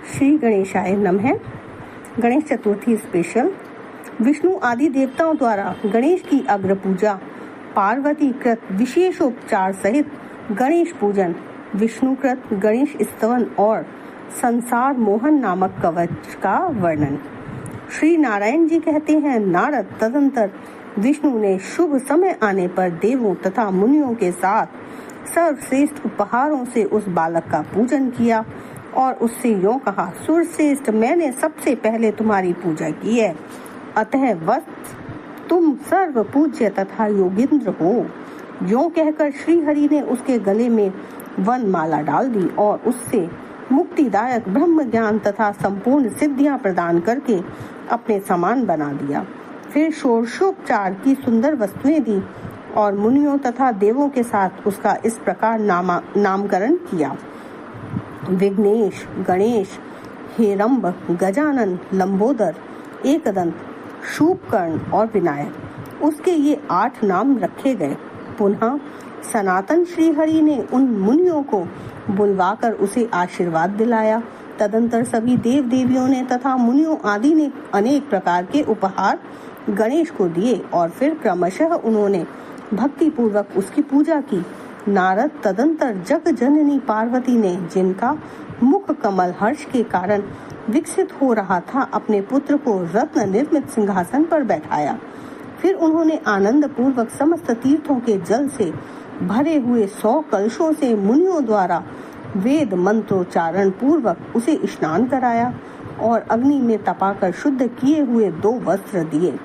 श्री गणेशाय नमः। गणेश चतुर्थी स्पेशल। विष्णु आदि देवताओं द्वारा गणेश की अग्र पूजा, पार्वती कृत विशेषोपचार सहित गणेश पूजन, विष्णुकृत गणेश स्तवन और संसार मोहन नामक कवच का वर्णन। श्री नारायण जी कहते हैं, नारद तदंतर विष्णु ने शुभ समय आने पर देवों तथा मुनियों के साथ सर्वश्रेष्ठ उपहारों से उस बालक का पूजन किया और उससे यों कहा, सुरश्रेष्ठ, मैंने सबसे पहले तुम्हारी पूजा की है, अतः वत्स तुम सर्व पूज्य तथा योगिंद्र हो। यों कहकर श्री हरि ने उसके गले में वनमाला डाल दी और उससे मुक्तिदायक ब्रह्म ज्ञान तथा संपूर्ण सिद्धियां प्रदान करके अपने समान बना दिया। फिर षोडशोपचार की सुंदर वस्तुएं दी और मुनियों तथा देवों के साथ उसका इस प्रकार नामकरण किया। विघ्नेश, गणेश, हेरंब, गजानन, लंबोदर, एकदंत, शूपकर्ण और विनायक, उसके ये 8 नाम रखे गए। पुनः सनातन श्री हरि ने उन मुनियों को बुलवाकर उसे आशीर्वाद दिलाया। तदंतर सभी देव देवियों ने तथा मुनियों आदि ने अनेक प्रकार के उपहार गणेश को दिए और फिर क्रमशः उन्होंने भक्ति पूर्वक उसकी पूजा की। नारद तदंतर जग जननी पार्वती ने, जिनका मुख कमल हर्ष के कारण विकसित हो रहा था, अपने पुत्र को रत्न निर्मित सिंहासन पर बैठाया। फिर उन्होंने आनंद पूर्वक समस्त तीर्थों के जल से भरे हुए 100 कलशों से मुनियों द्वारा वेद मंत्रोच्चारण पूर्वक उसे स्नान कराया और अग्नि में तपाकर शुद्ध किए हुए 2 वस्त्र दिए।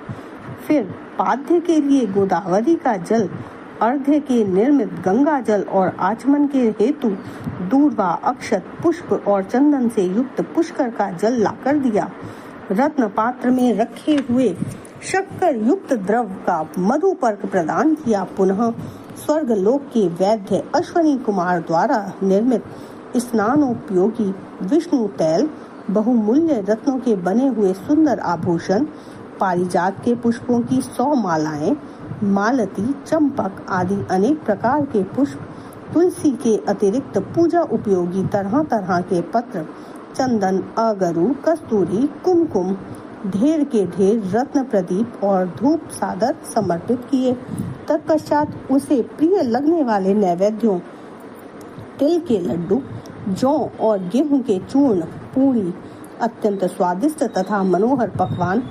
फिर पाद्य के लिए गोदावरी का जल, अर्घ्य के निर्मित गंगा जल और आचमन के हेतु दूर्वा, अक्षत, पुष्प और चंदन से युक्त पुष्कर का जल लाकर दिया। रत्न पात्र में रखे हुए शक्कर युक्त द्रव का मधुपर्क प्रदान किया। पुनः स्वर्ग लोक के वैद्य अश्वनी कुमार द्वारा निर्मित स्नानोपयोगी विष्णु तैल, बहुमूल्य रत्नों के बने हुए सुंदर आभूषण, पारिजात के पुष्पों की 100 मालाएं, मालती, चंपक आदि अनेक प्रकार के पुष्प, तुलसी के अतिरिक्त पूजा उपयोगी तरह तरह के पत्र, चंदन, अगरू, कस्तूरी, कुमकुम, ढेर के ढेर रत्न प्रदीप और धूप सादर समर्पित किए। तत्पश्चात उसे प्रिय लगने वाले नैवेद्यों, तिल के लड्डू, जौ और गेहूं के चूर्ण, पूरी, अत्यंत स्वादिष्ट तथा मनोहर पकवान,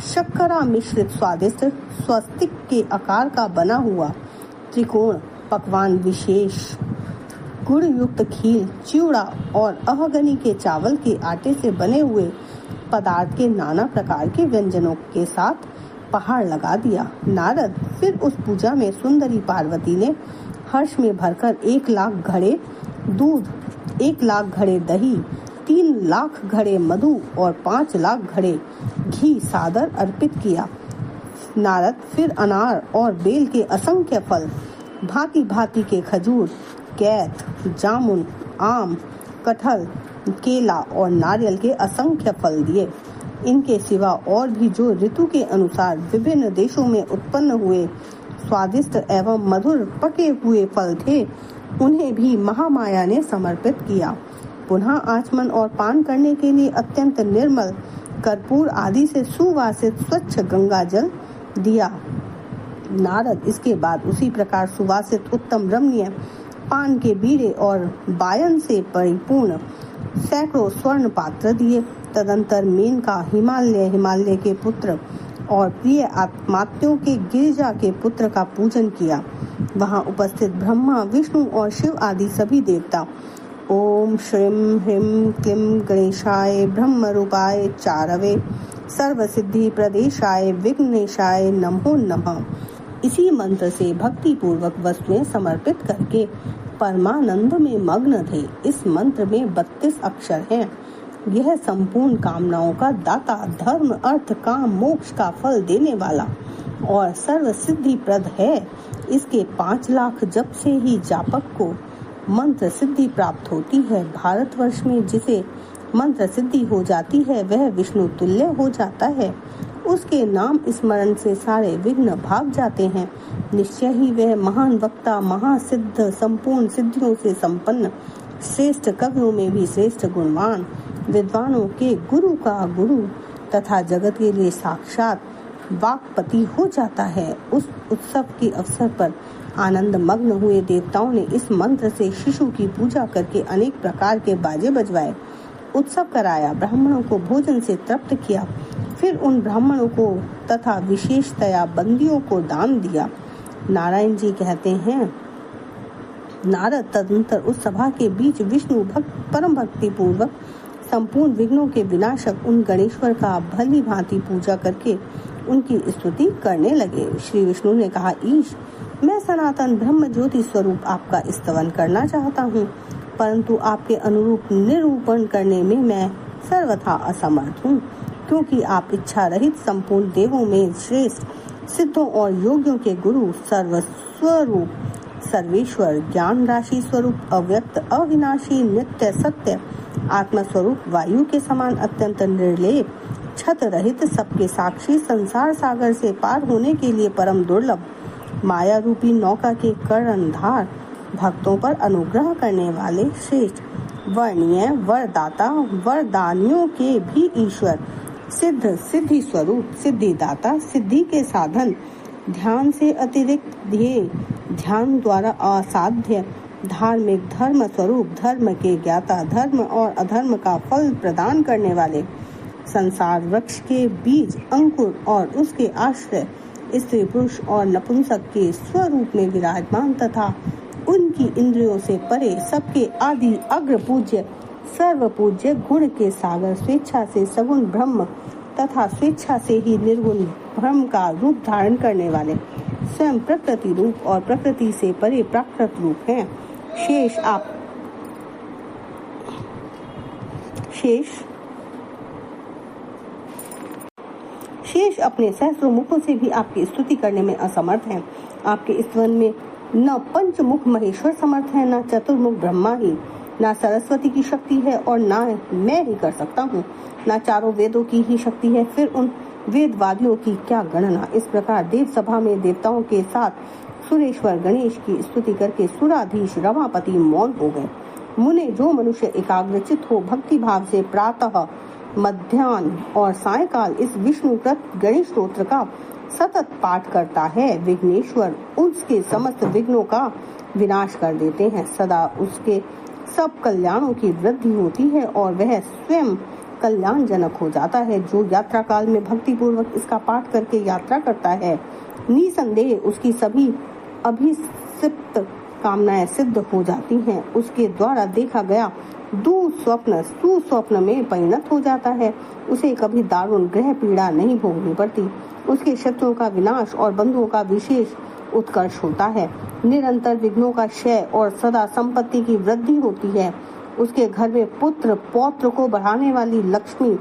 शक्करा मिश्रित स्वादिष्ट स्वस्तिक के आकार का बना हुआ त्रिकोण पकवान, विशेष गुड़ युक्त खीर, चिवड़ा और अहगनी के चावल के आटे से बने हुए पदार्थ के नाना प्रकार के व्यंजनों के साथ पहाड़ लगा दिया। नारद फिर उस पूजा में सुंदरी पार्वती ने हर्ष में भरकर 1 लाख घड़े दूध, 1 लाख घड़े दही, 3 लाख घड़े मधु और 5 लाख घड़े घी सादर अर्पित किया। नारद फिर अनार और बेल के असंख्य फल, भांति भांति के खजूर, कैथ, जामुन, आम, कटहल, केला और नारियल के असंख्य फल दिए। इनके सिवा और भी जो ऋतु के अनुसार विभिन्न देशों में उत्पन्न हुए स्वादिष्ट एवं मधुर पके हुए फल थे, उन्हें भी महामाया ने समर्पित किया। पुनः आचमन और पान करने के लिए अत्यंत निर्मल कर्पूर आदि से सुवासित स्वच्छ गंगा जल दिया। नारद इसके बाद उसी प्रकार सुवासित उत्तम रमणीय पान के बीड़े और बायन से परिपूर्ण सैकड़ों स्वर्ण पात्र दिए। तदंतर मेनका, हिमालय के पुत्र और प्रिय आत्मात्यों के गिरिजा के पुत्र का पूजन किया। वहां उपस्थित ब्रह्मा, विष्णु और शिव आदि सभी देवता ओम श्रीं ह्रीं क्लीं गणेशाय ब्रह्म रूपाय चारवे सर्व सिद्धि प्रदेशाय विघ्नेशाय नमो नमः इसी मंत्र से भक्ति पूर्वक वस्तुएं समर्पित करके परमानंद में मग्न थे। इस मंत्र में 32 अक्षर हैं। यह संपूर्ण कामनाओं का दाता, धर्म, अर्थ, काम, मोक्ष का फल देने वाला और सर्व सिद्धि प्रद है। इसके 5 लाख जप से ही जापक को मंत्र सिद्धि प्राप्त होती है। भारतवर्ष में जिसे मंत्र सिद्धि हो जाती है वह विष्णु तुल्य हो जाता है। उसके नाम स्मरण से सारे विघ्न भाग जाते हैं। निश्चय ही वह महान वक्ता, महासिद्ध, संपूर्ण सिद्धियों से संपन्न, श्रेष्ठ कवियों में भी श्रेष्ठ गुणवान, विद्वानों के गुरु का गुरु तथा जगत के लिए साक्षात वाक्पति हो जाता है। उस उत्सव के अवसर पर आनंद मग्न हुए देवताओं ने इस मंत्र से शिशु की पूजा करके अनेक प्रकार के बाजे बजवाए, उत्सव कराया, ब्राह्मणों को भोजन से तृप्त किया, फिर उन ब्राह्मणों को तथा विशेषतया बंदियों को दान दिया। नारायण जी कहते हैं, नारद तदनंतर उस सभा के बीच विष्णु भक्त परम भक्ति पूर्वक संपूर्ण विघ्नों के विनाशक उन गणेश्वर का भली भांति पूजा करके उनकी स्तुति करने लगे। श्री विष्णु ने कहा, ईश, मैं सनातन ब्रह्म ज्योति स्वरूप आपका स्तवन करना चाहता हूँ, परंतु आपके अनुरूप निरूपण करने में मैं सर्वथा असमर्थ हूँ, क्योंकि आप इच्छा रहित संपूर्ण देवों में श्रेष्ठ, सिद्धों और योगियों के गुरु, सर्वस्वरूप, सर्वेश्वर, ज्ञान राशि स्वरूप, अव्यक्त, अविनाशी, नित्य, सत्य, आत्मा स्वरूप, वायु के समान अत्यंत निर्लेप, छत रहित, सबके साक्षी, संसार सागर से पार होने के लिए परम दुर्लभ, माया रूपी नौका के कर्णधार, भक्तों पर अनुग्रह करने वाले, श्रेष्ठ, वर्णीय, वरदाता, वरदानियों के भी ईश्वर, सिद्ध, सिद्धि स्वरूप, सिद्धिदाता, सिद्धि के साधन, ध्यान से अतिरिक्त ध्येय, ध्यान द्वारा असाध्य, धार्मिक, धर्म स्वरूप, धर्म के ज्ञाता, धर्म और अधर्म का फल प्रदान करने वाले, संसार वृक्ष के बीज, अंकुर और उसके आश्रय, स्त्री, पुरुष और नपुंसक के स्वरूप में विराजमान तथा उनकी इंद्रियों से परे, सबके आदि, अग्र पूज्य, सर्व पूज्य, गुण के सागर, स्वेच्छा से सगुण ब्रह्म तथा स्वेच्छा से ही निर्गुण ब्रह्म का रूप धारण करने वाले, स्वयं प्रकृति रूप और प्रकृति से परे प्राकृत रूप हैं। शेष अपने सहस्रों मुखों से भी आपकी स्तुति करने में असमर्थ हैं। आपके स्तवन में न पंचमुख महेश्वर समर्थ है, न चतुर्मुख ब्रह्मा ही, न सरस्वती की शक्ति है और न मैं ही कर सकता हूँ, न चारों वेदों की ही शक्ति है, फिर उन वेदवादियों की क्या गणना। इस प्रकार देव सभा में देवताओं के साथ सुरेश्वर गणेश की स्तुति करके सुराधीश रमापति मौन हो गए। मुने, जो मनुष्य एकाग्रचित हो भक्ति भाव से प्रातः, मध्याह्न और सायकाल इस विष्णुकृत गणेश स्तोत्र का सतत पाठ करता है, विघ्नेश्वर उसके समस्त विघ्नों का विनाश कर देते हैं। सदा उसके सब कल्याणों की वृद्धि होती है और वह स्वयं कल्याण जनक हो जाता है। जो यात्रा काल में भक्ति पूर्वक इसका पाठ करके यात्रा करता है, निसंदेह उसकी सभी अभिसिप्त कामनाएं सिद्ध हो जाती हैं। उसके द्वारा देखा गया दुस्वप्न सुस्वप्न में परिणत हो जाता है। उसे कभी दारुण ग्रह पीड़ा नहीं भोगनी पड़ती। उसके शत्रुओं का विनाश और बंधुओं का विशेष उत्कर्ष होता है। निरंतर विघ्नों का क्षय और सदा संपत्ति की वृद्धि होती है। उसके घर में पुत्र पौत्र को बढ़ाने वाली लक्ष्मी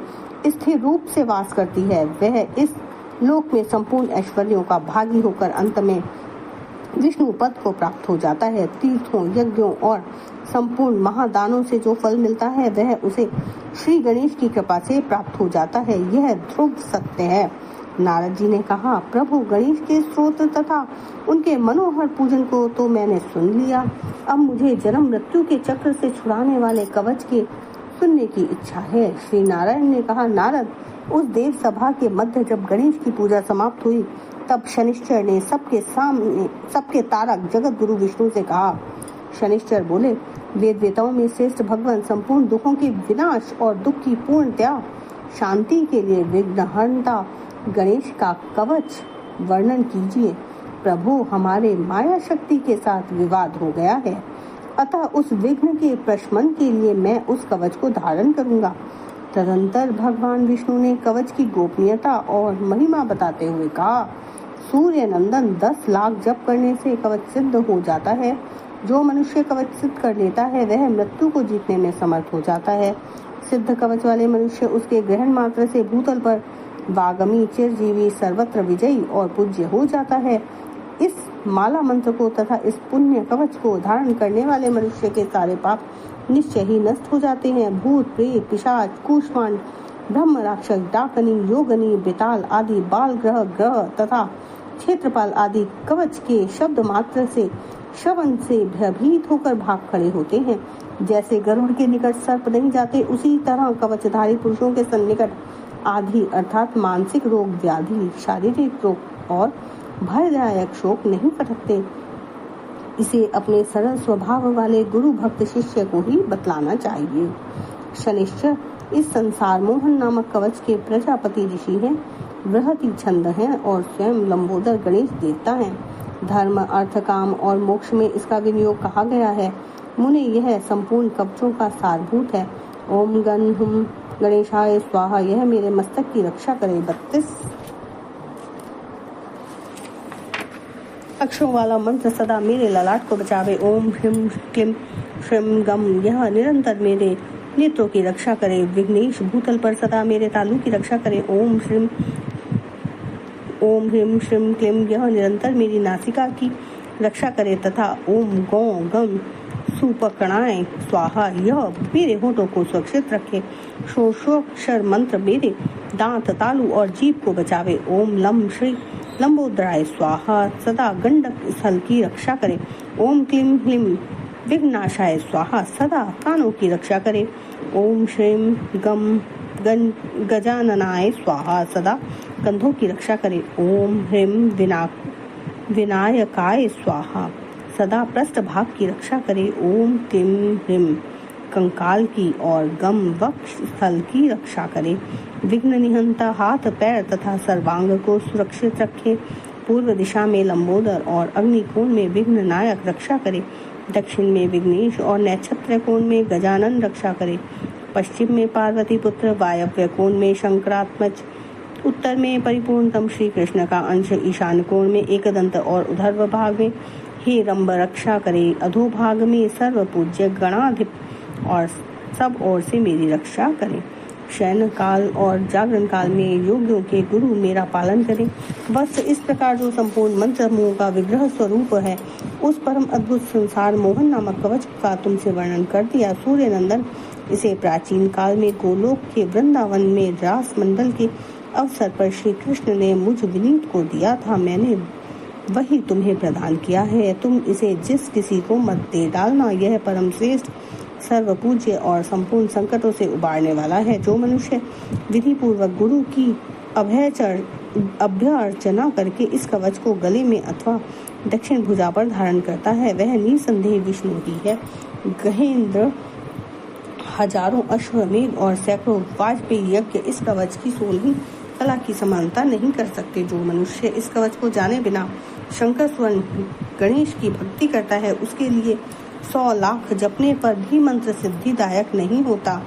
स्थिर रूप से वास करती है। वह इस लोक में संपूर्ण ऐश्वर्यों का भागी होकर अंत में विष्णु पद को प्राप्त हो जाता है। तीर्थों, यज्ञों और संपूर्ण महादानों से जो फल मिलता है वह उसे श्री गणेश की कृपा से प्राप्त हो जाता है। यह ध्रुव सत्य है। नारद जी ने कहा, प्रभु गणेश के स्तोत्र तथा उनके मनोहर पूजन को तो मैंने सुन लिया, अब मुझे जन्म मृत्यु के चक्र से छुड़ाने वाले कवच के सुनने की इच्छा है। श्री नारायण ने कहा, नारद, उस देव सभा के मध्य जब गणेश की पूजा समाप्त हुई तब शनिश्चर ने सबके सामने सबके तारक जगत गुरु विष्णु से कहा। शनिश्चर बोले, वेद वेताओं में श्रेष्ठ भगवान संपूर्ण दुखों के विनाश और दुख की पूर्णतया शांति के लिए विघ्नहर्ता गणेश का कवच वर्णन कीजिए। प्रभु, हमारे माया शक्ति के साथ विवाद हो गया है, अतः उस विघ्न के प्रशमन के लिए मैं उस कवच को धारण करूंगा। तदंतर भगवान विष्णु ने कवच की गोपनीयता और महिमा बताते हुए कहा, सूर्य नंदन 10 लाख जप करने से कवच सिद्ध हो जाता है। जो मनुष्य कवच सिद्ध कर लेता है वह मृत्यु को जीतने में समर्थ हो जाता है। सिद्ध कवच वाले मनुष्य उसके ग्रहण मात्र से भूतल पर वागमी, चिरजीवी, सर्वत्र विजयी और पूज्य हो जाता है। इस माला मंत्र को तथा इस पुण्य कवच को धारण करने वाले मनुष्य के सारे पाप निश्चय ही नष्ट हो जाते हैं। भूत, प्रेत, पिशाच, कूष्मांड, ब्रह्म राक्षस, डाकनी, योगनी, बेताल आदि बाल ग्रह तथा क्षेत्रपाल आदि कवच के शब्द मात्र से श्रवण से भयभीत होकर भाग खड़े होते हैं। जैसे गरुड़ के निकट सर्प नहीं जाते, उसी तरह कवचधारी पुरुषों के सन्निकट आदि अर्थात मानसिक रोग, व्याधि, शारीरिक रोग और भयदायक शोक नहीं फटकते। इसे अपने सरल स्वभाव वाले गुरु भक्त शिष्य को ही बतलाना चाहिए। शनिश्चर इस संसार मोहन नामक कवच के प्रजापति ऋषि हैं, बृहति छंद हैं और स्वयं लंबोदर गणेश देवता हैं। धर्म, अर्थ, काम और मोक्ष में इसका विनियोग कहा गया है। मुने यह संपूर्ण कवचों का सारभूत है। ओम गण हुम गणेशाय स्वाहा, यह मेरे मस्तक की रक्षा करे। 32 अक्षरों वाला मंत्र सदा मेरे ललाट को बचावे। ओम ह्रीम क्लीम श्रीम गम, यह निरंतर मेरे नेत्रों की रक्षा करे। विघ्नेश भूतल पर सदा मेरे तालू की रक्षा करे। ओम ह्रीम श्रीम क्लीम, यह निरंतर मेरी नासिका की रक्षा करे तथा ओम गौ गम सुपकणाय स्वाहा, यह मेरे होठों को सुरक्षित रखे। षोडशोक्षर मंत्र मेरे दांत, तालू और जीभ को बचावे। ओम लम श्री लंबोदराय स्वाहा, सदा गंडक स्थल की रक्षा करे। ओम क्लीम ह्लीम विघ्नाशाय स्वाहा, सदा कानों की रक्षा करे। ओम श्रीम गम गजाननाय स्वाहा, सदा कंधों की रक्षा करे। ओम ह्रीम विनायकाय स्वाहा, सदा पृष्ठ भाग की रक्षा करे। ओम क्लीम ह्रीम कंकाल की और गम वक्ष स्थल की रक्षा करे। विघ्न निहंता हाथ, पैर तथा सर्वांग को सुरक्षित रखे। पूर्व दिशा में लंबोदर और अग्निकोण में विघ्न नायक रक्षा करे। दक्षिण में विघ्नेश और नैक्षत्र कोण में गजानन रक्षा करे। पश्चिम में पार्वती पुत्र, वायव्य कोण में शंकरात्मज, उत्तर में परिपूर्णतम श्री कृष्ण का अंश, ईशान कोण में एकदंत और उधर्व भाग में हे रंब रक्षा करे। अधोभाग में सर्व पूज्य गणाधिप और सब ओर से मेरी रक्षा करे। शयन काल और जागरण काल में योगियों के गुरु मेरा पालन करें। बस इस प्रकार जो संपूर्ण मंत्र समूह का विग्रह स्वरूप है, उस परम अद्भुत संसार मोहन नामक कवच का तुमसे वर्णन कर दिया। सूर्य नंदन, इसे प्राचीन काल में गोलोक के वृंदावन में रास मंडल के अवसर पर श्री कृष्ण ने मुझ विनीत को दिया था। मैंने वही तुम्हें प्रदान किया है। तुम इसे जिस किसी को मत दे डालना। यह परम श्रेष्ठ, सर्व पूज्य और संपूर्ण संकटों से उबारने वाला है। जो मनुष्य विधि पूर्वक गुरु की अभ्यर्चना करके इस कवच को गले में अथवा दक्षिण भुजा पर धारण करता है, वह निसंदेह विष्णु ही है। गहेंद्र, हजारों अश्वमेध और सैकड़ों वाजपेयी यज्ञ इस कवच की 16वीं कला की समानता नहीं कर सकते। जो मनुष्य इस कवच को जाने बिना शंकर स्वर्ण गणेश की भक्ति करता है, उसके लिए 100 लाख जपने पर भी मंत्र सिद्धिदायक नहीं होता।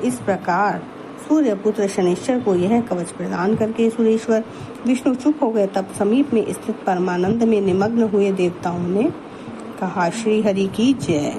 इस प्रकार सूर्य पुत्र शनिश्चर को यह कवच प्रदान करके सुरेश्वर विष्णु चुप हो गए। तब समीप में स्थित परमानंद में निमग्न हुए देवताओं ने कहा, श्री हरि की जय।